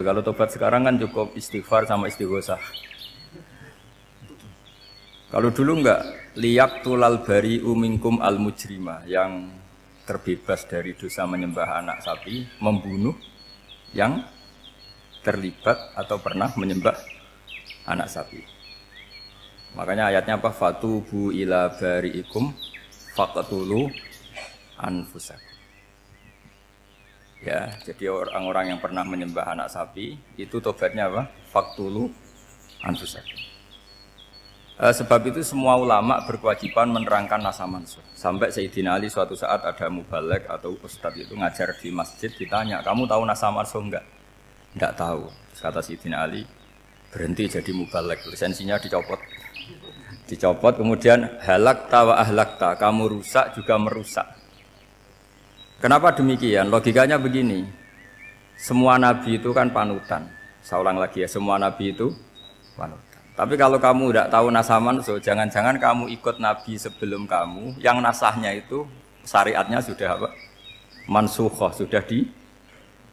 Kalau tobat sekarang kan cukup istighfar sama istighosah. Kalau dulu enggak, liyak tulal bari umingkum al mujrima, yang terbebas dari dosa menyembah anak sapi, membunuh yang terlibat atau pernah menyembah anak sapi. Makanya ayatnya apa? Fatubu ila bari'ikum faqtulu anfusakum. Ya, jadi orang-orang yang pernah menyembah anak sapi itu tobatnya apa? Faqtulu anfusakum. Sebab itu semua ulama berkewajiban menerangkan nasa mansuh. Sampai Sayyidina Ali suatu saat ada mubalek atau ustadz itu ngajar di masjid, ditanya, kamu tahu nasa mansuh enggak? Enggak tahu. Kata Sayyidina Ali, berhenti jadi mubalek, lisensinya dicopot. Dicopot, kemudian halakta wa ahlakta, kamu rusak juga merusak. Kenapa demikian? Logikanya begini, semua nabi itu kan panutan. Saya ulang lagi ya, semua nabi itu panutan. Tapi kalau kamu tidak tahu nasaman, so jangan-jangan kamu ikut nabi sebelum kamu, yang nasahnya itu syariatnya sudah apa? Mansukhoh, sudah di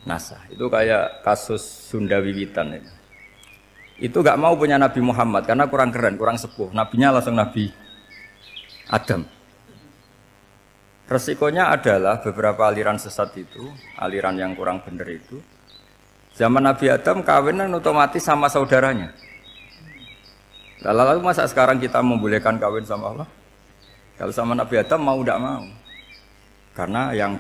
nasah. Itu kayak kasus Sunda Wiwitan itu. Itu gak mau punya Nabi Muhammad karena kurang keren, kurang sepuh. Nabinya langsung Nabi Adam. Resikonya adalah beberapa aliran sesat itu, aliran yang kurang benar itu, zaman Nabi Adam kawinan otomatis sama saudaranya. Lalu masa sekarang kita membolehkan kawin sama Allah? Kalau sama Nabi Adam mau tidak mau. Karena yang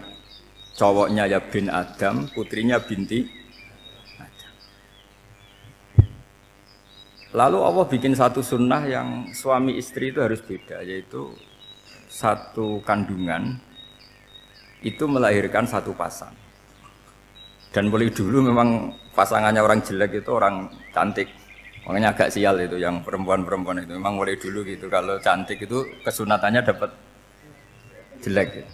cowoknya ya bin Adam, putrinya binti Adam. Lalu Allah bikin satu sunnah yang suami istri itu harus beda, yaitu satu kandungan itu melahirkan satu pasang. Dan mulai dulu memang pasangannya orang jelek itu orang cantik. Makanya agak sial itu yang perempuan-perempuan itu. Memang mulai dulu gitu. Kalau cantik itu kesunatannya dapat jelek. Gitu.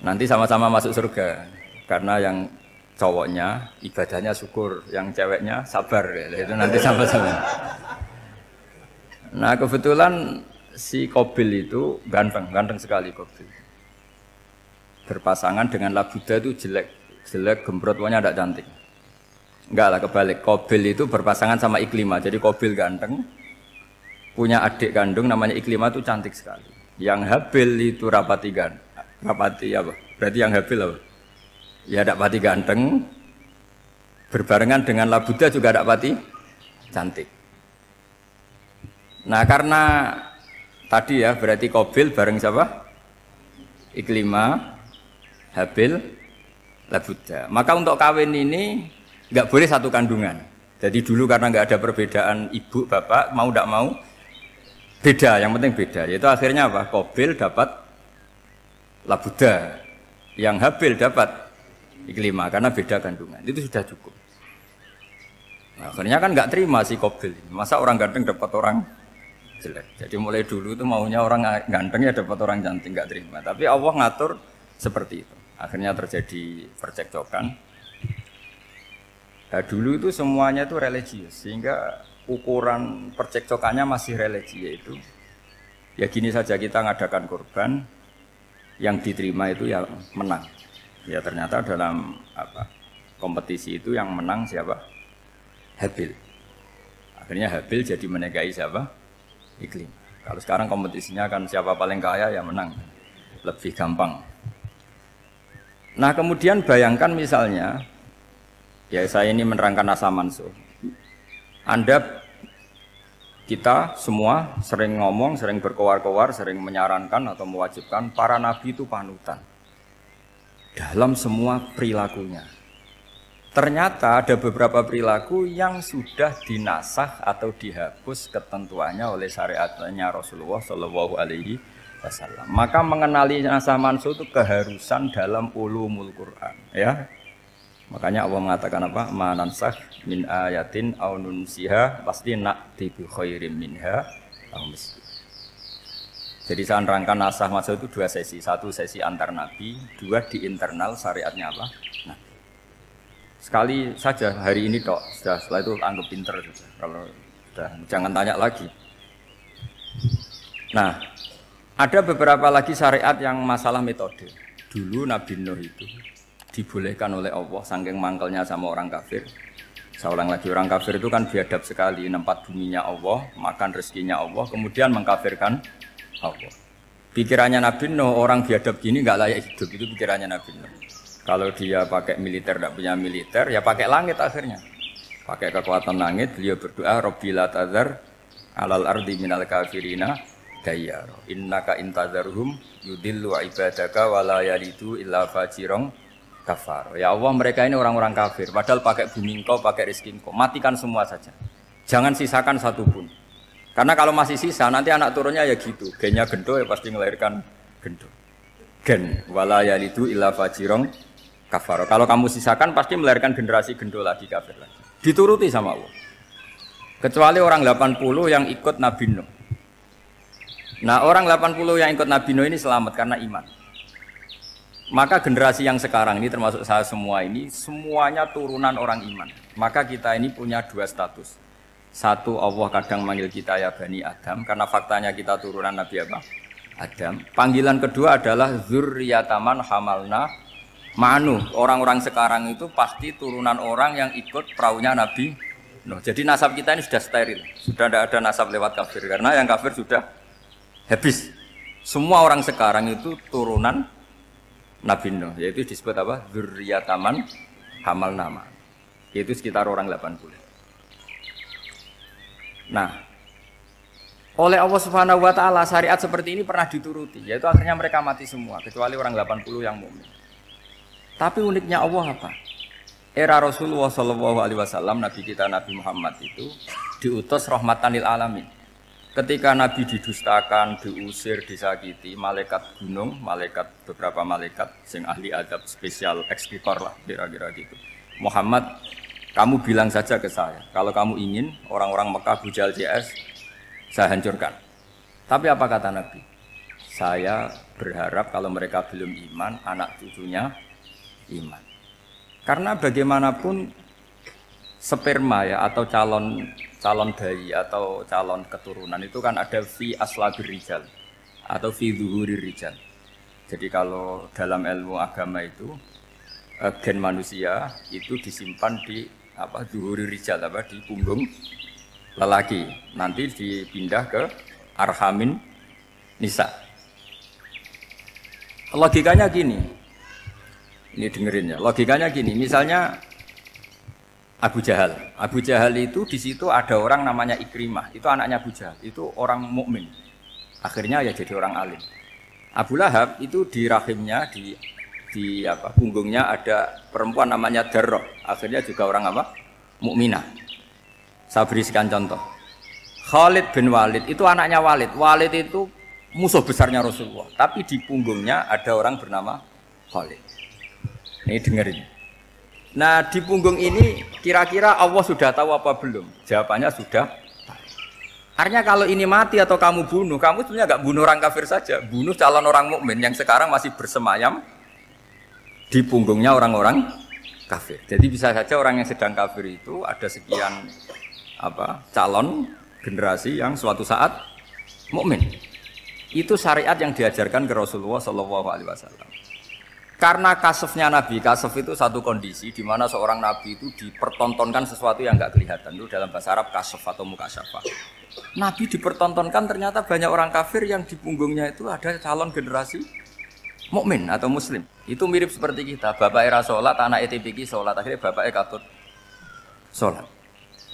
Nanti sama-sama masuk surga. Karena yang cowoknya ibadahnya syukur, yang ceweknya sabar. Gitu. Itu nanti sama-sama. Nah kebetulan si Qabil itu ganteng sekali Qabil. Berpasangan dengan Labuda itu jelek gembrot, pokoknya tidak cantik. Enggak lah, kebalik. Qabil itu berpasangan sama Iklimah. Jadi Qabil ganteng, punya adik kandung namanya Iklimah itu cantik sekali. Yang Habil itu rapati apa? Berarti yang Habil apa? Ya rapati ganteng, berbarengan dengan Labuda juga rapati cantik. Nah karena tadi ya berarti Qabil bareng siapa? Iklimah, Habil, Labuda. Maka untuk kawin ini nggak boleh satu kandungan. Jadi dulu karena nggak ada perbedaan ibu bapak, mau tidak mau beda. Yang penting beda. Yaitu akhirnya apa? Qabil dapat Labuda, yang Habil dapat Iklimah karena beda kandungan. Itu sudah cukup. Nah, akhirnya kan nggak terima si Qabil. Masa orang ganteng dapat orang jelek. Jadi mulai dulu itu maunya orang ganteng ya dapat orang cantik, nggak terima. Tapi Allah ngatur seperti itu. Akhirnya terjadi percekcokan. Nah, dulu itu semuanya itu religius, sehingga ukuran percekcokannya masih religi, yaitu ya gini saja, kita ngadakan kurban, yang diterima itu ya menang. Ya ternyata dalam kompetisi itu yang menang siapa? Habil. Akhirnya Habil jadi menikahi siapa? Iklim. Kalau sekarang kompetisinya kan siapa paling kaya ya menang, lebih gampang. Nah kemudian bayangkan misalnya, ya saya ini menerangkan nasa mansuh. Kita semua sering ngomong, sering berkoar-koar, sering menyarankan atau mewajibkan para nabi itu panutan dalam semua perilakunya. Ternyata ada beberapa perilaku yang sudah dinasah atau dihapus ketentuannya oleh syariatnya Rasulullah Shallallahu Alaihi Wasallam. Maka mengenali nasa mansuh itu keharusan dalam ulumul Quran. Ya, makanya Allah mengatakan apa? Manansah min ayatin aw nunsiha pasti na'ti bi khairim minha aw misli. Jadi saya nerangkan nasah mansuh itu dua sesi. Satu sesi antar nabi, dua di internal syariatnya apa? Nah. Sekali saja hari ini tok, setelah itu anggap pinter saja. Kalau sudah jangan tanya lagi. Nah, ada beberapa lagi syariat yang masalah metode. Dulu Nabi Nuh itu dibolehkan oleh Allah saking mangkelnya sama orang kafir. Seorang lagi, orang kafir itu kan biadab sekali, nempat buminya Allah, makan rezekinya Allah, kemudian mengkafirkan Allah. Pikirannya Nabi Nuh, orang biadab gini nggak layak hidup, itu pikirannya Nabi Nuh. Kalau dia pakai militer, tidak punya militer, ya pakai langit akhirnya. Pakai kekuatan langit, beliau berdoa, Rabbi la tadzar alal ardi minal kafirina dayyar. Innaka intadzarhum yudillu ibadaka wa la yalidu illa fajirong kafar. Ya Allah, mereka ini orang-orang kafir, padahal pakai bumi engkau, pakai rezeki engkau. Matikan semua saja. Jangan sisakan satu pun. Karena kalau masih sisa, nanti anak turunnya ya gitu. Gennya gendo ya pasti melahirkan gendo. Gen wala yalidu illa fajirong kafar. Kalau kamu sisakan pasti melahirkan generasi gendo lagi, kafir lagi. Dituruti sama Allah. Kecuali orang 80 yang ikut Nabi Nuh. Nah, orang 80 yang ikut Nabi Nuh ini selamat karena iman. Maka generasi yang sekarang ini termasuk saya semua ini semuanya turunan orang iman. Maka kita ini punya dua status. Satu, Allah kadang manggil kita ya Bani Adam karena faktanya kita turunan Nabi apa? Adam. Panggilan kedua adalah zurriyataman hamalna ma'anu. Orang-orang sekarang itu pasti turunan orang yang ikut perahunya Nabi Nuh. Jadi nasab kita ini sudah steril. Sudah tidak ada nasab lewat kafir karena yang kafir sudah habis. Semua orang sekarang itu turunan Nabi Nuh, yaitu disebut apa? Zurriyataman hamal nama. Itu sekitar orang 80. Nah, oleh Allah Subhanahu wa taala syariat seperti ini pernah dituruti, yaitu akhirnya mereka mati semua kecuali orang 80 yang mukmin. Tapi uniknya Allah apa? Era Rasulullah sallallahu alaihi wasallam, nabi kita Nabi Muhammad itu diutus rahmatan lil alamin. Ketika Nabi didustakan, diusir, disakiti, malaikat gunung, beberapa malaikat sing ahli adab spesial eksekutor lah kira-kira gitu. Muhammad, kamu bilang saja ke saya, kalau kamu ingin orang-orang Mekah bujal CS, saya hancurkan. Tapi apa kata Nabi? Saya berharap kalau mereka belum iman, anak cucunya iman. Karena bagaimanapun sperma ya atau calon bayi atau calon keturunan itu kan ada fi aslabir rijal atau fi zuhurir rijal. Jadi kalau dalam ilmu agama itu gen manusia itu disimpan di apa zuhurir rijal apa di punggung lelaki. Nanti dipindah ke arhamin nisa. Logikanya gini. Ini dengerin ya. Logikanya gini, misalnya Abu Jahal itu di situ ada orang namanya Ikrimah, itu anaknya Abu Jahal, itu orang mukmin. Akhirnya ya jadi orang alim. Abu Lahab itu di rahimnya di punggungnya ada perempuan namanya Darrah, akhirnya juga orang apa? Mukminah. Saya berikan contoh. Khalid bin Walid itu anaknya Walid. Walid itu musuh besarnya Rasulullah, tapi di punggungnya ada orang bernama Khalid. Ini dengerin. Nah di punggung ini kira-kira Allah sudah tahu apa belum? Jawabannya sudah. Artinya kalau ini mati atau kamu bunuh, kamu sebenarnya nggak bunuh orang kafir saja, bunuh calon orang mukmin yang sekarang masih bersemayam di punggungnya orang-orang kafir. Jadi bisa saja orang yang sedang kafir itu ada sekian calon generasi yang suatu saat mukmin. Itu syariat yang diajarkan ke Rasulullah SAW. Karena kasefnya Nabi, kasef itu satu kondisi di mana seorang Nabi itu dipertontonkan sesuatu yang nggak kelihatan. Itu dalam bahasa Arab kasef atau mukasyafah. Nabi dipertontonkan ternyata banyak orang kafir yang di punggungnya itu ada calon generasi mukmin atau muslim. Itu mirip seperti kita. Bapak era sholat, anak ETPK sholat, akhirnya bapaknya katut sholat.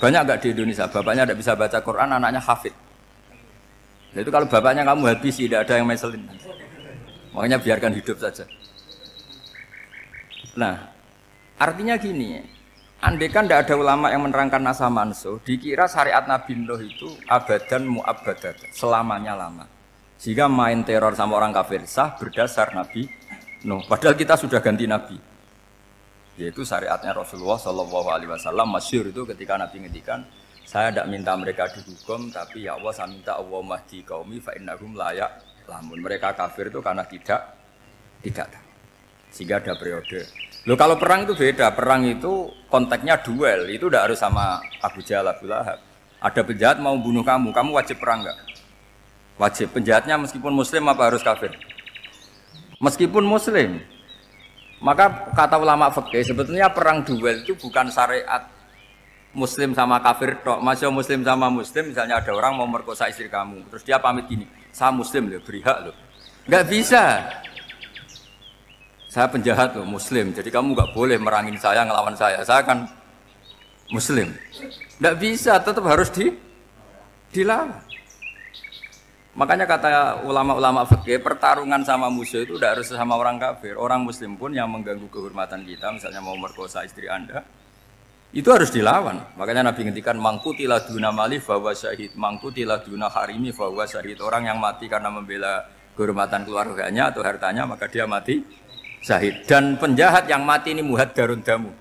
Banyak nggak di Indonesia? Bapaknya tidak bisa baca Quran, anaknya hafid. Nah, itu kalau bapaknya kamu habisi, tidak ada yang meselin. Makanya biarkan hidup saja. Nah, artinya gini, andai kan tidak ada ulama yang menerangkan nasa mansuh, dikira syariat Nabi Nuh itu abadan mu'abbadat, selamanya lama. Sehingga main teror sama orang kafir sah berdasar Nabi Nuh. Padahal kita sudah ganti Nabi. Yaitu syariatnya Rasulullah SAW masyhur itu ketika Nabi ngendikan, saya tidak minta mereka dihukum, tapi ya Allah saya minta Allah mahdi qaumi fa innahum la ya'lamun. Mereka kafir itu karena tidak tahu. Sehingga ada periode. Loh kalau perang itu beda, perang itu konteksnya duel, itu tidak harus sama Abu Jahal, Abu Lahab. Ada penjahat mau bunuh kamu wajib perang enggak? Wajib. Penjahatnya meskipun muslim apa harus kafir? Meskipun muslim. Maka kata ulama fikih sebetulnya perang duel itu bukan syariat muslim sama kafir tok. Masih muslim sama muslim, misalnya ada orang mau merkosa istri kamu, terus dia pamit gini, saya muslim loh, beri hak loh. Enggak bisa. Saya penjahat loh, muslim. Jadi kamu enggak boleh merangin saya, ngelawan saya. Saya kan muslim. Enggak bisa, tetap harus dilawan. Makanya kata ulama-ulama fikih, pertarungan sama musuh itu tidak harus sama orang kafir. Orang muslim pun yang mengganggu kehormatan kita, misalnya mau merkosa istri Anda, itu harus dilawan. Makanya Nabi ngendikan mangkutilah duna mali fahuwa syahid, mangkutilah duna harimi fahuwa syahid. Orang yang mati karena membela kehormatan keluarganya atau hartanya, maka dia mati syahid. Dan penjahat yang mati ini muhaddarun damu,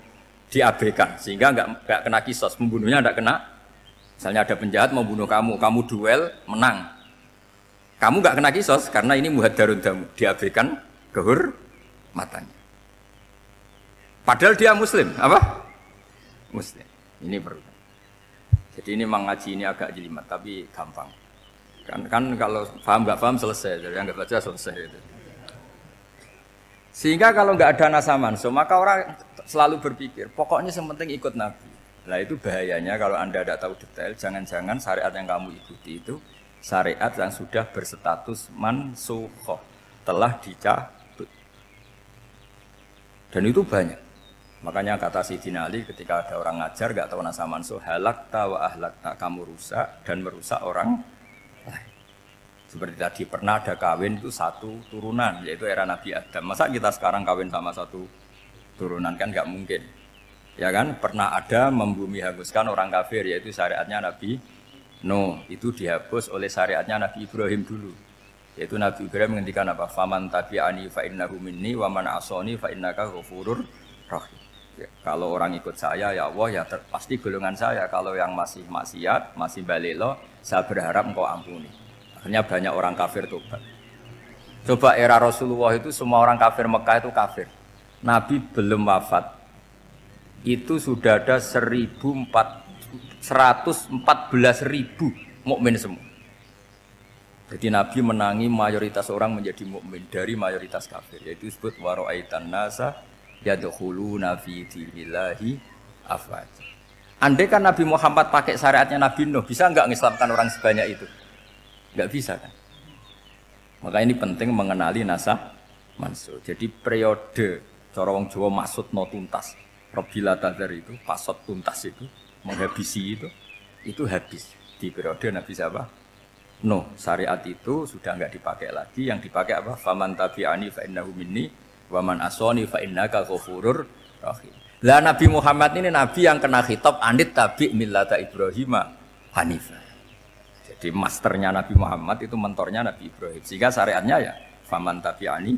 diabaikan sehingga enggak kena kisos, membunuhnya enggak kena. Misalnya ada penjahat mau bunuh kamu, kamu duel menang. Kamu enggak kena kisos karena ini muhaddarun damu, diabaikan kehormatannya. Padahal dia muslim, apa? Muslim. Ini perlu. Jadi ini mengaji ini agak jelimet tapi gampang. Kan kalau paham nggak paham selesai, jadi yang nggak baca selesai itu. Sehingga kalau nggak ada nasa mansuh, maka orang selalu berpikir pokoknya yang penting ikut Nabi. Nah itu bahayanya kalau Anda tidak tahu detail, jangan-jangan syariat yang kamu ikuti itu syariat yang sudah berstatus mansukhoh, telah dicabut. Dan itu banyak. Makanya kata Sayyidina Ali ketika ada orang ngajar gak tahu nasa mansuh, halakta wa ahlakta, kamu rusak dan merusak orang lain. Seperti tadi pernah ada kawin itu satu turunan, yaitu era Nabi Adam. Masa kita sekarang kawin sama satu turunan, kan gak mungkin. Ya kan, pernah ada membumi hanguskan orang kafir, yaitu syariatnya Nabi Nuh, itu dihapus oleh syariatnya Nabi Ibrahim dulu. Yaitu Nabi Ibrahim menghentikan apa? Faman tabi'ani fa innahu minni wa man asani fa innaka ghafurur rahim. Ya, kalau orang ikut saya ya Allah ya pasti golongan saya. Kalau yang masih maksiat, masih balelo, saya berharap engkau ampuni. Akhirnya banyak orang kafir tobat. Coba era Rasulullah itu semua orang kafir Mekah itu kafir. Nabi belum wafat. Itu sudah ada 114.000 mukmin semua. Jadi Nabi menangi mayoritas orang menjadi mukmin dari mayoritas kafir. Yaitu disebut wara'aitan nasa yadkhuluna fi dinillahi afwaja. Andai kan Nabi Muhammad pakai syariatnya Nabi Nuh, bisa enggak mengislamkan orang sebanyak itu? Enggak bisa kan? Maka ini penting mengenali nasa mansuh. Jadi periode cara wong Jawa maksud no tuntas. Robila tadzar itu, pasot tuntas itu, menghabisi itu habis. Di periode Nabi siapa? Nuh, syariat itu sudah enggak dipakai lagi. Yang dipakai apa? Faman tabi'ani fa innahu minni wa man asani fa innaka ghafurur rahim. Lah Nabi Muhammad ini nabi yang kena khitab anit tabi millata Ibrahim hanifah. Jadi masternya Nabi Muhammad itu mentornya Nabi Ibrahim. Sehingga syariatnya ya faman tabi'ani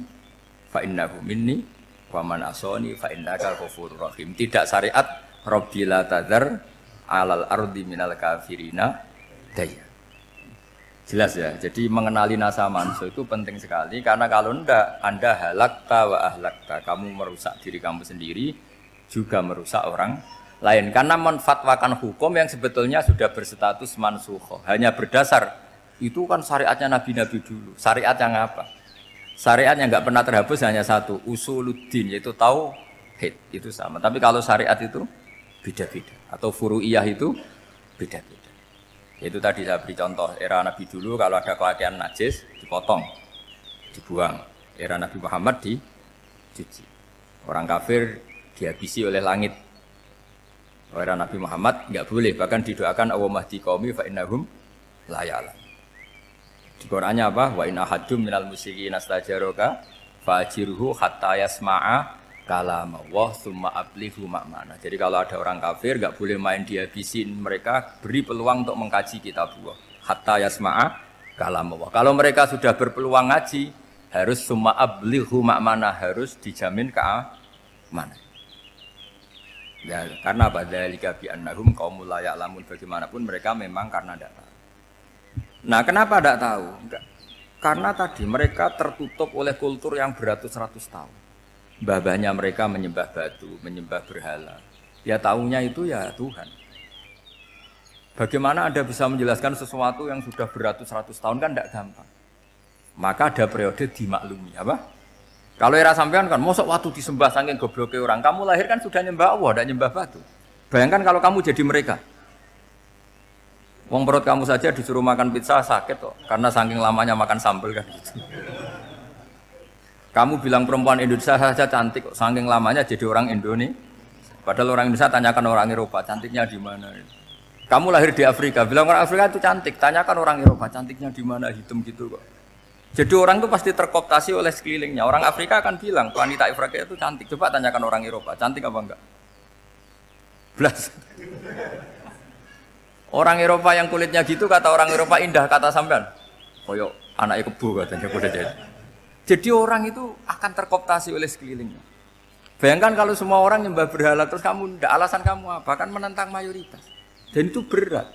fa innahu minni wa man asani fa innaka ghafurur rahim. Tidak syariat rabbila tadzar alal ardi minal kafirina daya. Jelas ya. Jadi mengenali nasa mansuh itu penting sekali karena kalau enggak Anda halakta wa ahlakta, kamu merusak diri kamu sendiri juga merusak orang lain karena menfatwakan hukum yang sebetulnya sudah berstatus mansukh. Hanya berdasar itu kan syariatnya nabi-nabi dulu. Syariat yang apa? Syariat yang enggak pernah terhapus hanya satu, usuluddin, yaitu tauhid. Itu sama. Tapi kalau syariat itu beda-beda atau furu'iyah itu beda-beda. Itu tadi saya beri contoh era Nabi dulu kalau ada pakaian najis dipotong, dibuang. Era Nabi Muhammad dicuci. Orang kafir dihabisi oleh langit. Era Nabi Muhammad enggak boleh, bahkan didoakan Allahumma hdi qaumi fa innahum la ya'lamun. Di Qur'annya apa? Wa in ahadum minal musyrikin astajaraka fa'jirhu hatta yasma'a kalam Allah summa ablihu makmana. Jadi kalau ada orang kafir enggak boleh main dihabisin, mereka beri peluang untuk mengkaji kitab Allah. Hatta yasma'a kalam Allah. Kalau mereka sudah berpeluang ngaji, harus summa ablihu makmana, harus dijamin keamanan. Ya, karena pada dzalika bi annahum qaumul la ya'lamun, bagaimanapun mereka memang karena tidak tahu. Nah, kenapa tidak tahu? Enggak. Karena tadi mereka tertutup oleh kultur yang beratus-ratus tahun. Mbah-mbahnya mereka menyembah batu, menyembah berhala. Ya tahunya itu ya Tuhan. Bagaimana Anda bisa menjelaskan sesuatu yang sudah beratus-ratus tahun kan tidak gampang. Maka ada periode dimaklumi, apa? Kalau era sampean kan, mosok waktu disembah saking gobloknya orang, kamu lahir kan sudah nyembah Allah, tidak nyembah batu. Bayangkan kalau kamu jadi mereka. Wong perut kamu saja disuruh makan pizza sakit kok, karena saking lamanya makan sambal kan gitu. Kamu bilang perempuan Indonesia saja cantik kok, saking lamanya jadi orang Indonesia. Padahal orang Indonesia tanyakan orang Eropa, cantiknya di mana? Kamu lahir di Afrika, bilang orang Afrika itu cantik, tanyakan orang Eropa, cantiknya di mana? Hitam gitu kok. Jadi orang itu pasti terkooptasi oleh sekelilingnya. Orang Afrika akan bilang wanita Afrika itu cantik. Coba tanyakan orang Eropa, cantik apa enggak? Belas. Orang Eropa yang kulitnya gitu kata orang Eropa indah, kata sampean. Koyok anaknya kebo katanya kuda jadi. Jadi orang itu akan terkooptasi oleh sekelilingnya. Bayangkan kalau semua orang nyembah berhala terus kamu ndak, alasan kamu apa? Kan menentang mayoritas. Dan itu berat.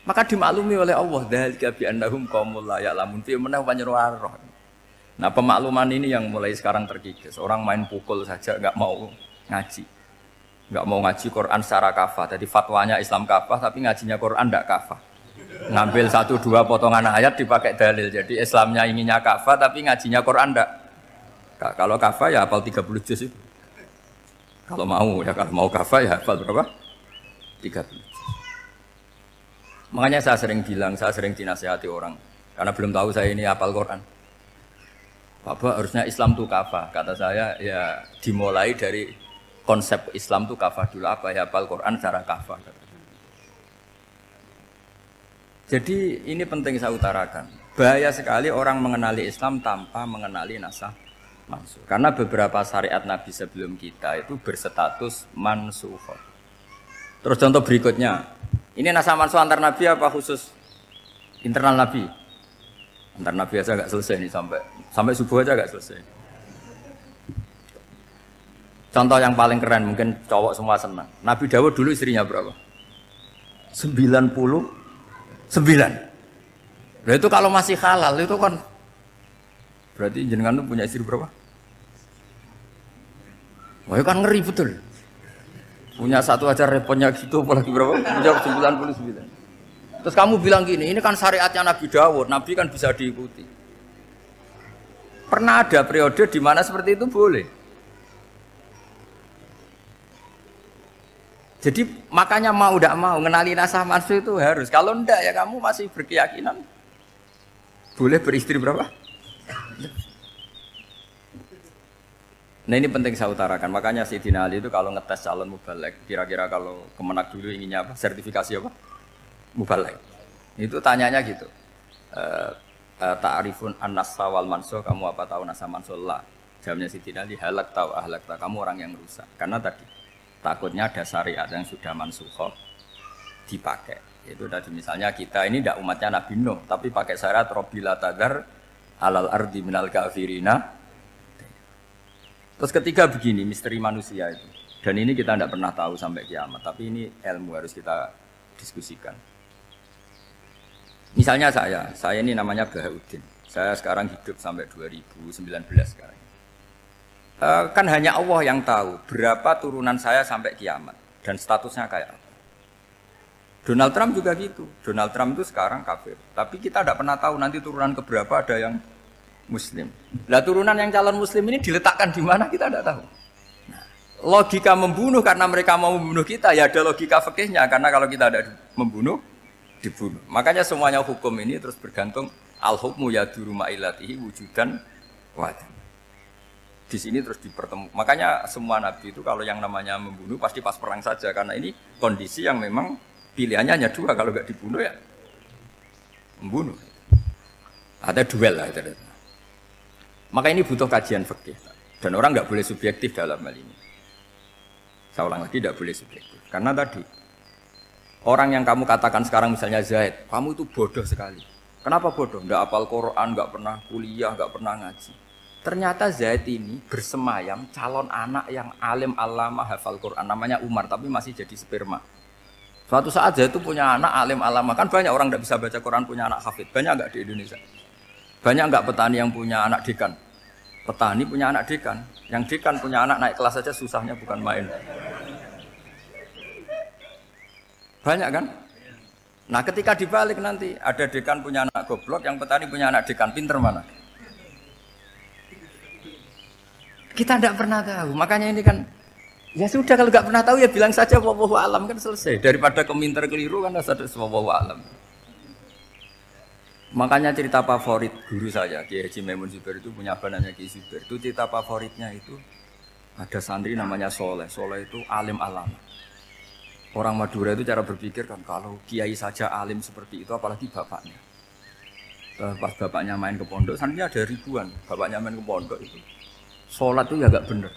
Maka dimaklumi oleh Allah dzalika bi annahum qaumul la ya'lamun fi manah panyeruarah. Nah, pemakluman ini yang mulai sekarang terkikis. Orang main pukul saja enggak mau ngaji. Enggak mau ngaji Quran secara kafah. Jadi fatwanya Islam kafah tapi ngajinya Quran enggak kafah. Ngambil 1-2 potongan ayat dipakai dalil. Jadi Islamnya inginnya kafah tapi ngajinya Quran enggak. Kalau kafah ya hafal 30 juz itu. Kalau mau kafah ya hafal berapa? 30 juz. Makanya saya sering bilang, saya sering dinasihati orang karena belum tahu saya ini hafal Quran. Bapak harusnya Islam itu kafah. Kata saya ya dimulai dari konsep Islam itu kafah dulu, apa ya hafal Quran secara kafah. Jadi ini penting saya utarakan. Bahaya sekali orang mengenali Islam tanpa mengenali nasah mansukh. Karena beberapa syariat Nabi sebelum kita itu berstatus mansukh. Terus contoh berikutnya, ini nasah mansukh antar Nabi apa khusus internal Nabi? Antar Nabi aja agak selesai nih sampai subuh aja agak selesai. Contoh yang paling keren mungkin cowok semua senang. Nabi Dawud dulu istrinya berapa? 99. Nah itu kalau masih halal itu kan berarti jenengan tuh punya istri berapa? Wah itu kan ngeri betul. Punya satu aja repotnya gitu apalagi berapa? Punya 99. Terus kamu bilang gini, ini kan syariatnya Nabi Dawud, Nabi kan bisa diikuti. Pernah ada periode di mana seperti itu boleh. Jadi makanya mau tidak mau mengenali nasah mansukh itu harus. Kalau enggak ya kamu masih berkeyakinan boleh beristri berapa? Nah ini penting saya utarakan. Makanya Sayyidina Ali itu kalau ngetes calon mubalek, kira-kira kalau Kemenak dulu inginnya apa? Sertifikasi apa? Mubalek. Itu tanyanya gitu. Ta'rifun an-nassa wal mansukh, kamu apa tahu nasah mansukh? La. Jawabnya Sayyidina Ali, halak tahu ahlak tahu. Kamu orang yang rusak. Karena tadi takutnya ada syariat yang sudah mansukh dipakai. Itu tadi misalnya kita ini tidak umatnya Nabi Nuh, tapi pakai syariat Robbila tadar alal ardi minal kafirina. Terus ketiga begini, misteri manusia itu. Dan ini kita tidak pernah tahu sampai kiamat, tapi ini ilmu harus kita diskusikan. Misalnya saya ini namanya Bahauddin. Saya sekarang hidup sampai 2019 sekarang. Kan hanya Allah yang tahu berapa turunan saya sampai kiamat dan statusnya kayak apa. Donald Trump juga gitu. Donald Trump itu sekarang kafir, tapi kita tidak pernah tahu nanti turunan keberapa ada yang Muslim. Lah turunan yang calon Muslim ini diletakkan di mana kita tidak tahu. Nah, logika membunuh karena mereka mau membunuh kita ya ada logika fikihnya karena kalau kita ada membunuh dibunuh. Makanya semuanya hukum ini terus bergantung al-hukmu yaduru ma'ilatihi wujudan wadah. Di sini terus dipertemukan. Makanya semua nabi itu kalau yang namanya membunuh pasti pas perang saja karena ini kondisi yang memang pilihannya hanya dua, kalau nggak dibunuh ya membunuh. Ada duel lah itu. Maka ini butuh kajian fikih dan orang nggak boleh subjektif dalam hal ini. Saya ulang lagi, tidak boleh subjektif karena tadi orang yang kamu katakan sekarang misalnya Zaid, kamu itu bodoh sekali. Kenapa bodoh? Nggak hafal Quran, nggak pernah kuliah, nggak pernah ngaji. Ternyata Zaid ini bersemayam calon anak yang alim alama hafal Quran, namanya Umar, tapi masih jadi sperma. Suatu saat Zaid itu punya anak alim alama, kan banyak orang tidak bisa baca Quran punya anak hafid, banyak nggak di Indonesia? Banyak nggak petani yang punya anak dekan? Petani punya anak dekan, yang dekan punya anak naik kelas saja susahnya bukan main. Banyak kan? Nah ketika dibalik nanti ada dekan punya anak goblok, yang petani punya anak dekan, pinter mana? Kita tidak pernah tahu. Makanya ini kan ya sudah kalau nggak pernah tahu ya bilang saja wallahu alam kan selesai. Daripada komentar keliru kan ada wallahu alam. Makanya cerita favorit guru saya Kiai Haji Maimun Zubair itu punya bananya Kiai Zubair. Itu cerita favoritnya itu ada santri namanya Soleh. Soleh itu alim alama. Orang Madura itu cara berpikir kan kalau kiai saja alim seperti itu apalagi bapaknya. Pas bapaknya main ke pondok, santrinya ada ribuan. Bapaknya main ke pondok itu. Sholat itu ya gak bener.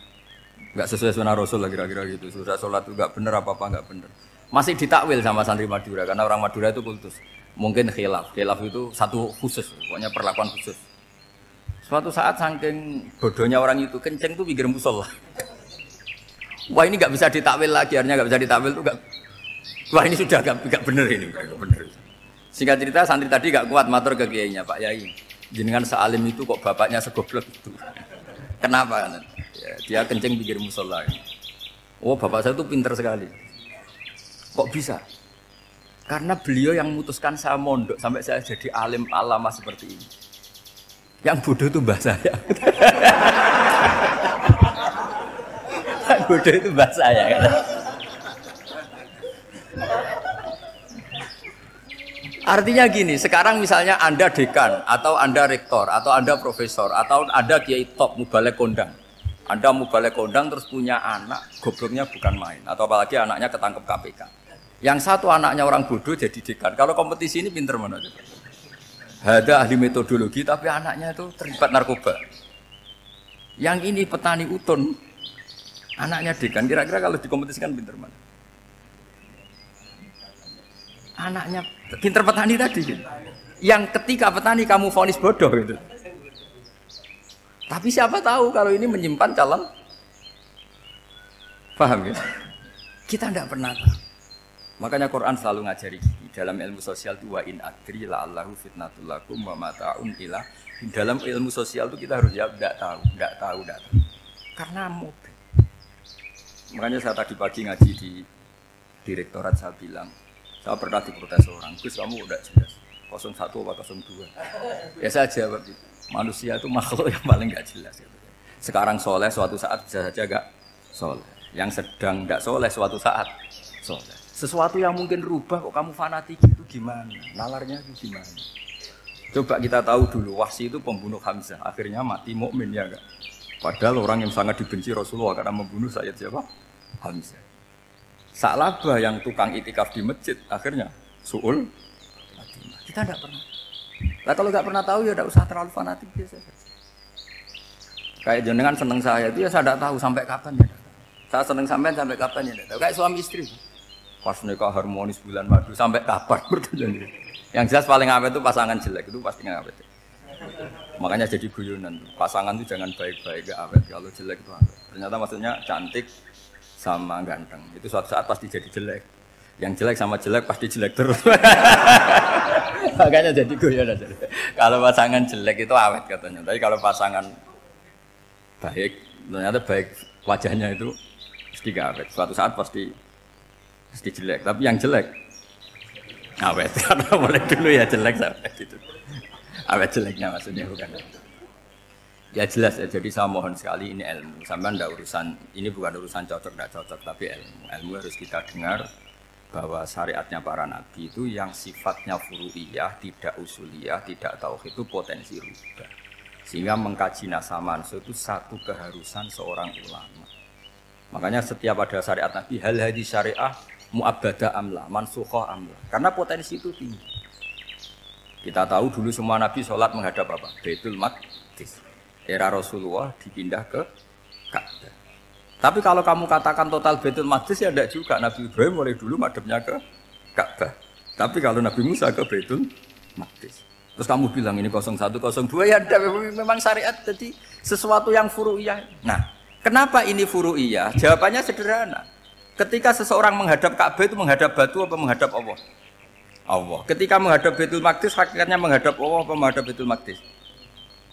Gak sesuai sunnah Rasul lah kira-kira gitu. Sudah sholat itu gak bener apa-apa gak bener. Masih ditakwil sama santri Madura karena orang Madura itu kultus. Mungkin khilaf. Khilaf itu satu khusus, pokoknya perlakuan khusus. Suatu saat saking bodohnya orang itu kenceng tuh pinggir musola. Wah ini nggak bisa ditakwil lagi, akhirnya nggak bisa ditakwil tuh nggak. Wah ini sudah nggak bener ini, nggak bener. Singkat cerita santri tadi nggak kuat matur ke kiainya, Pak Yai. Jenengan sealim itu kok bapaknya segoblok itu. Kenapa? Ya, dia kencing pinggir musola. Oh bapak saya tuh pinter sekali. Kok bisa? Karena beliau yang memutuskan saya mondok sampai saya jadi alim alama seperti ini. Yang bodoh itu mbah saya. Bodoh itu mbah saya kan. Artinya gini, sekarang misalnya Anda dekan atau Anda rektor atau Anda profesor atau Anda kiai top mubalek kondang. Anda mubalek kondang terus punya anak gobloknya bukan main atau apalagi anaknya ketangkep KPK. Yang satu anaknya orang bodoh jadi dekan. Kalau kompetisi ini pinter mana? Ada ahli metodologi tapi anaknya itu terlibat narkoba. Yang ini petani utun, anaknya dekan. Kira-kira kalau dikompetisikan pinter mana? Anaknya pinter petani tadi. Gitu. Yang ketika petani kamu vonis bodoh gitu. Tapi siapa tahu kalau ini menyimpan calon. Paham ya? Kita tidak pernah tahu. Makanya Quran selalu ngajari dalam ilmu sosial itu wa in adri la'allahu fitnatul lakum wa mata'un ila. Dalam ilmu sosial itu kita harus jawab enggak tahu. Karena mobil. Makanya saya tadi pagi ngaji di direktorat saya bilang, saya pernah diprotes orang, Gus kamu udah jelas 01 atau 02. Ya saya jawab gitu. Manusia itu makhluk yang paling enggak jelas gitu. Sekarang soleh suatu saat bisa saja enggak soleh. Yang sedang enggak soleh suatu saat soleh. Sesuatu yang mungkin rubah kok kamu fanatik itu gimana? Nalarnya itu gimana? Coba kita tahu dulu Wahsy itu pembunuh Hamzah, akhirnya mati mukmin ya enggak? Padahal orang yang sangat dibenci Rasulullah karena membunuh Sayyid siapa? Hamzah. Sa'labah yang tukang itikaf di masjid, akhirnya su'ul. Kita enggak pernah. Nah kalau enggak pernah tahu ya enggak usah terlalu fanatik biasa. Kayak jenengan seneng saya itu ya saya enggak tahu sampai kapan ya. Saya seneng sampean sampai kapan ya enggak tahu. Kayak suami istri. Pas nikah harmonis bulan madu sampai kapan berjalan. Yang jelas paling awet itu pasangan jelek itu pasti nggak awet. Makanya jadi guyonan. Pasangan itu jangan baik-baik gak awet. Kalau jelek itu awet. Ternyata maksudnya cantik sama ganteng. Itu suatu saat pasti jadi jelek. Yang jelek sama jelek pasti jelek terus. Makanya jadi guyonan. Kalau pasangan jelek itu awet katanya. Tapi kalau pasangan baik, ternyata baik wajahnya itu pasti gak awet. Suatu saat pasti jelek, tapi yang jelek awet karena mulai dulu ya jelek sampai gitu. Awet jeleknya maksudnya bukan. Ya jelas ya. Jadi saya mohon sekali ini ilmu. Sampai ndak urusan ini bukan urusan cocok ndak cocok, tapi ilmu. Ilmu harus kita dengar bahwa syariatnya para nabi itu yang sifatnya furu'iyah, tidak usuliyah, tidak tauhid itu potensi rubah. Sehingga mengkaji nasah mansukh itu satu keharusan seorang ulama. Makanya setiap ada syariat nabi hal hadis syariah mu'abbadah amla, mansukhah amla. Karena potensi itu tinggi. Kita tahu dulu semua nabi sholat menghadap apa? Baitul Maqdis. Era Rasulullah dipindah ke Ka'bah. Tapi kalau kamu katakan total Baitul Maqdis ya tidak juga. Nabi Ibrahim mulai dulu madhabnya ke Ka'bah. Tapi kalau Nabi Musa ke Baitul Maqdis. Terus kamu bilang ini 01, 02 ya memang syariat jadi sesuatu yang furu'iyah. Nah, kenapa ini furu'iyah? Jawabannya sederhana. Ketika seseorang menghadap Ka'bah itu menghadap batu apa menghadap Allah? Allah. Ketika menghadap Baitul Maqdis hakikatnya menghadap Allah apa menghadap Baitul Maqdis?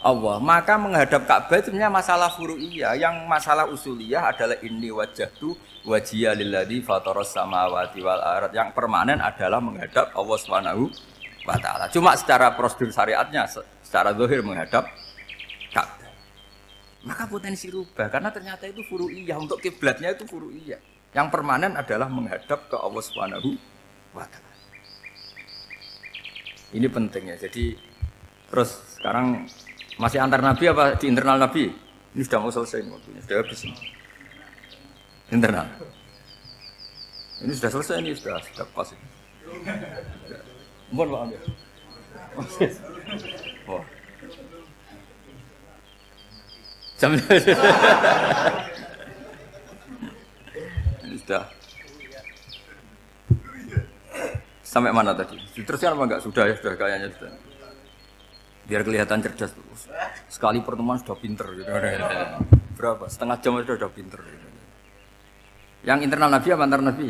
Allah. Maka menghadap Ka'bah itu sebenarnya masalah furu'iyah. Yang masalah usuliyah adalah inni wajjahtu wajhiya lilladzi fataras samawati wal ardh. Yang permanen adalah menghadap Allah Subhanahu wa taala. Cuma secara prosedur syariatnya secara zahir menghadap Ka'bah. maka potensi rubah karena ternyata itu furu'iyah, untuk kiblatnya itu furu'iyah. Yang permanen adalah menghadap ke Allah Subhanahu wa taala. Ini penting ya. Jadi terus sekarang masih antar nabi apa di internal nabi? Ini sudah mau selesai waktunya, sudah habis ini. Internal. Ini sudah selesai, ini sudah pas ini. Mohon maaf ya. Oh. Jam ini sudah. Sampai mana tadi? Terusnya apa enggak? Sudah ya, sudah kayaknya sudah. Biar kelihatan cerdas terus. Sekali pertemuan sudah pinter gitu. Berapa? Setengah jam sudah pinter. Gitu. Yang internal nabi apa antar nabi?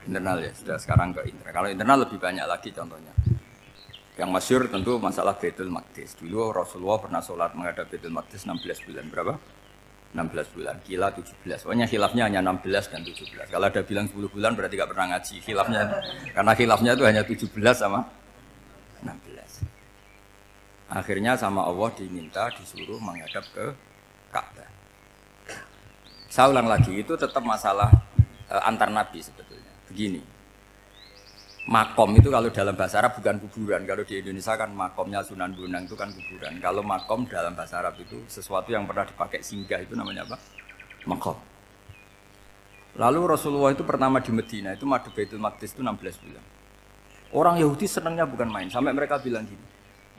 Internal ya, sudah sekarang ke internal. Kalau internal lebih banyak lagi contohnya. Yang masyhur tentu masalah Baitul Maqdis. Dulu Rasulullah pernah sholat menghadap Baitul Maqdis 16 bulan. Berapa? 16 bulan. Kila 17. Pokoknya khilafnya hanya 16 dan 17. Kalau ada bilang 10 bulan berarti tidak pernah ngaji. Khilafnya, karena khilafnya itu hanya 17 sama 16. Akhirnya sama Allah diminta, disuruh menghadap ke Ka'bah. Saya ulang lagi, itu tetap masalah antar nabi sebetulnya. Begini, makom itu kalau dalam bahasa Arab bukan kuburan. Kalau di Indonesia kan makomnya Sunan Bonang itu kan kuburan. Kalau makom dalam bahasa Arab itu sesuatu yang pernah dipakai singgah, itu namanya apa? Makom. Lalu Rasulullah itu pertama di Medina itu madhep Baitul Maqdis itu 16 bulan. Orang Yahudi senangnya bukan main, sampai mereka bilang gini,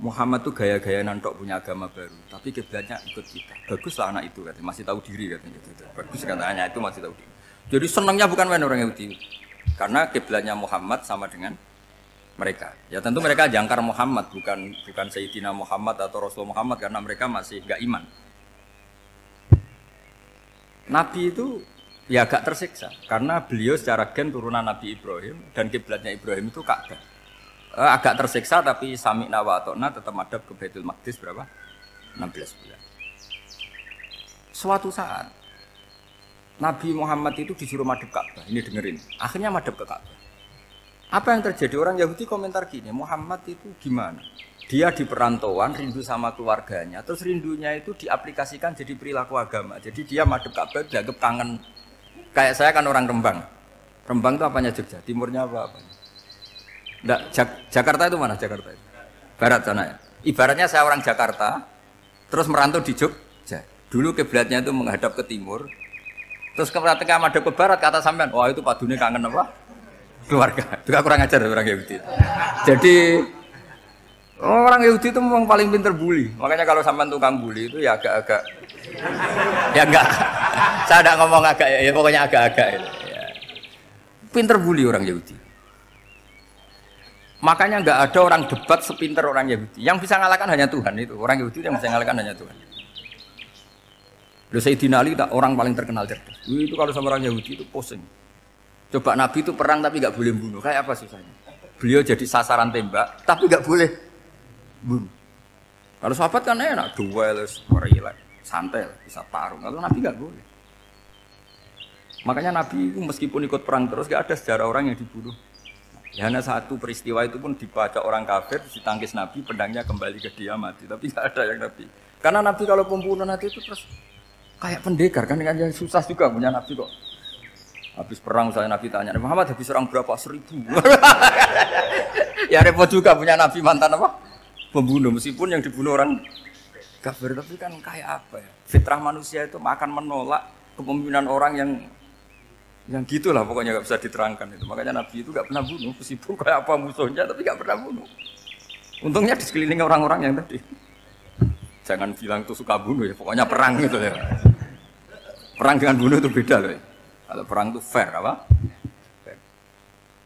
Muhammad tuh gaya-gaya nantok punya agama baru, tapi kiblatnya ikut kita. Baguslah anak itu katanya, masih tahu diri katanya gitu. Bagus katanya itu masih tahu diri. Jadi senangnya bukan main orang Yahudi. Karena kiblatnya Muhammad sama dengan mereka. Ya tentu mereka jangkar Muhammad, bukan Sayyidina Muhammad atau Rasul Muhammad, karena mereka masih enggak iman. Nabi itu ya agak tersiksa karena beliau secara gen turunan Nabi Ibrahim dan kiblatnya Ibrahim itu Ka'bah. Agak tersiksa tapi sami'na wa ata'na tetap madhab ke Baitul Maqdis berapa? 16 bulan. Suatu saat Nabi Muhammad itu disuruh madhab Ka'bah. Ini dengerin. Akhirnya madhab ke Ka'bah. Apa yang terjadi? Orang Yahudi komentar gini, Muhammad itu gimana? Dia di perantauan, rindu sama keluarganya. Terus rindunya itu diaplikasikan jadi perilaku agama. Jadi dia madhab Ka'bah, dianggap kangen. Kayak saya kan orang Rembang. Rembang itu apanya Jogja? Timurnya apa? Enggak, Jakarta itu mana Jakarta itu? Barat sana ya. Ibaratnya saya orang Jakarta, terus merantau di Jogja. Dulu kiblatnya itu menghadap ke timur. Terus ketika madhab ke barat, kata sampean, wah itu padune kangen apa? Keluarga. Juga kurang ajar orang Yahudi. Jadi orang Yahudi itu memang paling pinter bully. Makanya kalau sampean tukang bully itu ya agak-agak, ya enggak. Saya tidak ngomong agak, ya pokoknya agak-agak. Ya. Pinter bully orang Yahudi. Makanya enggak ada orang debat sepinter orang Yahudi. Yang bisa ngalahkan hanya Tuhan itu. Orang Yahudi yang bisa ngalahkan hanya Tuhan. Loh Sayyidina Ali orang paling terkenal cerdas. Itu kalau sama orang Yahudi itu pusing. Coba Nabi itu perang tapi nggak boleh bunuh. Kayak apa susahnya? Beliau jadi sasaran tembak tapi nggak boleh bunuh. Kalau sahabat kan enak, duel, relax, santai, bisa tarung. Kalau Nabi nggak boleh. Makanya Nabi itu meskipun ikut perang terus nggak ada sejarah orang yang dibunuh. Ya, hanya satu peristiwa itu pun dibaca orang kafir, ditangkis Nabi, pedangnya kembali ke dia mati. Tapi nggak ada yang Nabi. Karena Nabi kalau pembunuh nanti itu terus kayak pendekar kan yang susah juga punya Nabi kok. Habis perang saya Nabi tanya, Muhammad habis orang berapa? 1000. Ya repot juga punya Nabi mantan apa? Pembunuh, meskipun yang dibunuh orang kafir, tapi kan kayak apa ya? Fitrah manusia itu akan menolak kepemimpinan orang yang gitulah pokoknya nggak bisa diterangkan itu. Makanya Nabi itu nggak pernah bunuh, meskipun kayak apa musuhnya tapi nggak pernah bunuh. Untungnya di sekeliling orang-orang yang tadi. Jangan bilang itu suka bunuh ya, pokoknya perang gitu ya. Perang dengan bunuh itu beda loh. Ya. Kalau perang itu fair apa? Fair.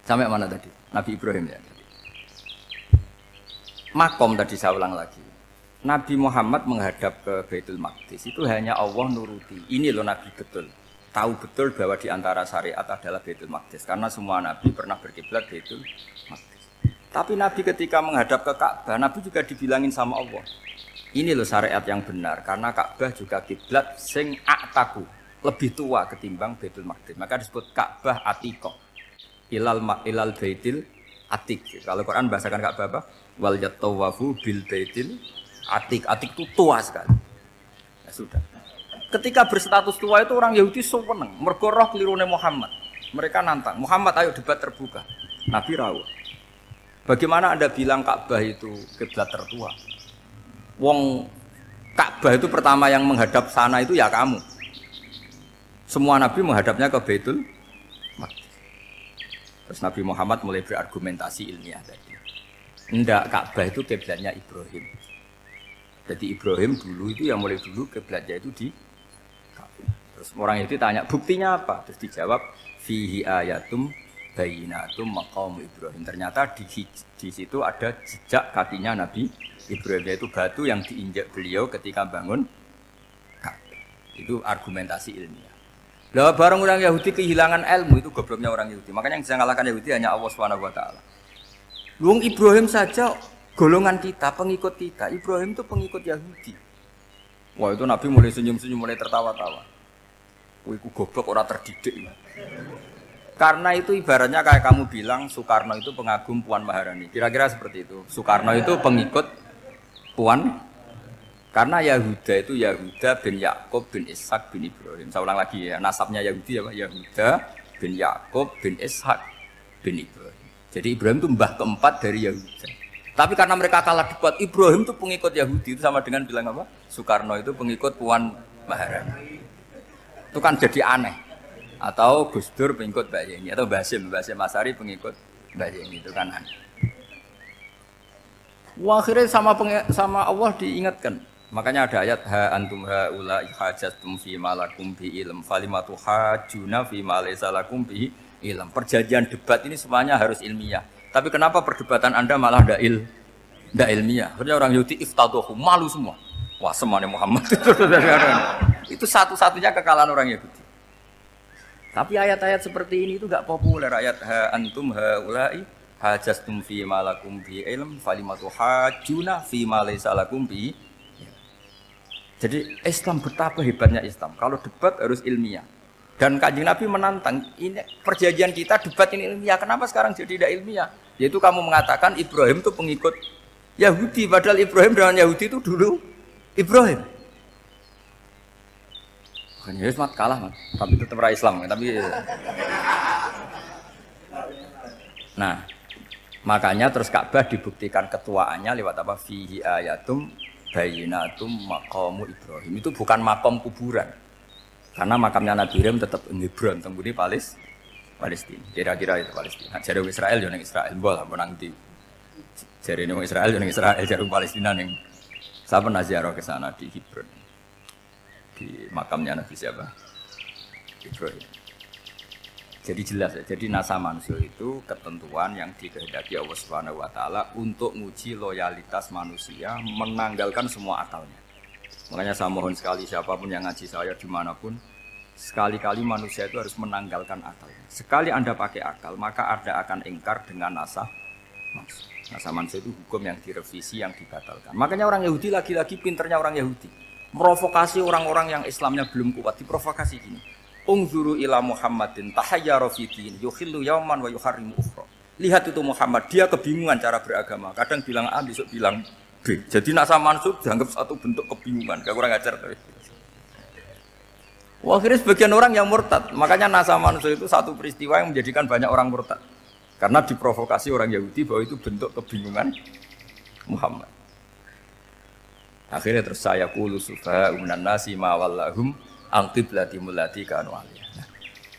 Sampai mana tadi? Nabi Ibrahim ya. Makom tadi saya ulang lagi. Nabi Muhammad menghadap ke Baitul Maqdis itu hanya Allah nuruti. Ini loh Nabi betul. Tahu betul bahwa di antara syariat adalah Baitul Maqdis. Karena semua Nabi pernah berkiblat Baitul Maqdis. Tapi Nabi ketika menghadap ke Ka'bah, Nabi juga dibilangin sama Allah. Ini loh syariat yang benar, karena Ka'bah juga kiblat sing a'taku, lebih tua ketimbang Baitul Maqdis. Maka disebut Ka'bah Atiqah. Ilal Baitil Atiq. Kalau Quran bahasakan Ka'bah apa? Wal yatawafu bil Baitil Atiq. Atiq itu tua sekali. sudah. Ketika berstatus tua itu orang Yahudi seneng, mergo roh kelirune Muhammad. Mereka nantang, Muhammad ayo debat terbuka. Nabi rawuh. Bagaimana Anda bilang Ka'bah itu kiblat tertua? Wong Ka'bah itu pertama yang menghadap sana itu ya kamu. Semua Nabi menghadapnya ke Baitul Maqdis. Terus Nabi Muhammad mulai berargumentasi ilmiah tadi. Enggak, Ka'bah itu kiblatnya Ibrahim. Jadi Ibrahim dulu itu yang mulai dulu kiblatnya itu di Ka'bah. Terus orang itu tanya, buktinya apa? Terus dijawab, fihi ayatum bayinatum maqam Ibrahim. Ternyata di situ ada jejak kakinya Nabi Ibrahim, yaitu batu yang diinjak beliau ketika bangun Ka'bah. Itu argumentasi ilmiah. Lah barang orang Yahudi kehilangan ilmu, itu gobloknya orang Yahudi. Makanya yang bisa mengalahkan Yahudi hanya Allah Subhanahu wa taala. Wong Ibrahim saja golongan kita, pengikut kita. Ibrahim itu pengikut Yahudi. Wah, itu Nabi mulai senyum-senyum, mulai tertawa-tawa. Wah, itu goblok, orang terdidik. Karena itu ibaratnya kayak kamu bilang Soekarno itu pengagum Puan Maharani. Kira-kira seperti itu. Soekarno itu pengikut Puan. Karena Yahuda itu Yahuda bin Yakub bin Ishak bin Ibrahim. Saya ulang lagi ya, nasabnya Yahudi apa? Yahuda bin Yakub bin Ishak bin Ibrahim. Jadi Ibrahim itu mbah keempat dari Yahuda. Tapi karena mereka kalah debat, Ibrahim itu pengikut Yahudi, itu sama dengan bilang apa? Soekarno itu pengikut Puan Maharani. Itu kan jadi aneh. Atau Gus Dur pengikut Mbak Yeni, atau Basim Asari pengikut Mbak Yeni, itu kan aneh. Wah, akhirnya sama Allah diingatkan. Makanya ada ayat ha antum haula hajjatum fi malakum bi ilm falimatu hajuna fi ma laysa lakum bi ilm. Perjanjian debat ini semuanya harus ilmiah. Tapi kenapa perdebatan Anda malah ndak ilmiah? Akhirnya orang Yahudi iftaduhu, malu semua. Wah, semuanya Muhammad. Itu satu-satunya kekalahan orang Yahudi. Tapi ayat-ayat seperti ini itu enggak populer. Ayat ha antum haula'i hajastum fi malakum bi ilm falimatu hajuna fi ma laysa lakum bi. Jadi Islam betapa hebatnya Islam. Kalau debat harus ilmiah. Dan Kanjeng Nabi menantang, ini perjanjian kita debat ini ilmiah. Kenapa sekarang jadi tidak ilmiah? Yaitu kamu mengatakan Ibrahim itu pengikut Yahudi, padahal Ibrahim dengan Yahudi itu dulu Ibrahim. Kan ya mat kalah, man. Tapi tetap ra Islam, tapi nah, makanya terus Ka'bah dibuktikan ketuaannya lewat apa? Fihi ayatum bayinatum maqamu Ibrahim. Itu bukan makom kuburan. Karena makamnya Nabi Ibrahim tetap di Hebron, temudi Palestina. Kira-kira itu Palestina. Jare Israel yo ning Israel, mbah menang di. Jare ning Israel yo ning Israel, jare Palestina ning. Saya pernah ziarah ke sana di Hebron. Di makamnya Nabi siapa? Ibrahim. Jadi jelas ya. Jadi nasa manusia itu ketentuan yang dikehendaki Allah Subhanahu wa taala untuk menguji loyalitas manusia, menanggalkan semua akalnya. Makanya saya mohon sekali siapapun yang ngaji saya dimanapun, sekali-kali manusia itu harus menanggalkan akalnya. Sekali Anda pakai akal, maka Anda akan ingkar dengan nasa manusia. Nasa manusia itu hukum yang direvisi, yang dibatalkan. Makanya orang Yahudi lagi-lagi pinternya orang Yahudi. Provokasi orang-orang yang Islamnya belum kuat, diprovokasi gini. Ungzuru ila Muhammadin tahayyara fi din yukhillu yawman wa yuharrimu ukhra. Lihat itu Muhammad, dia kebingungan cara beragama. Kadang bilang A, besok bilang B. Jadi nasa mansub dianggap satu bentuk kebingungan. Gak kurang ajar tapi. Wah, akhirnya sebagian orang yang murtad. Makanya nasa mansub itu satu peristiwa yang menjadikan banyak orang murtad. Karena diprovokasi orang Yahudi bahwa itu bentuk kebingungan Muhammad. Akhirnya terus saya qulu sufa minan nasi ma wallahum al-qiblati mulati kanu aliyah. Nah,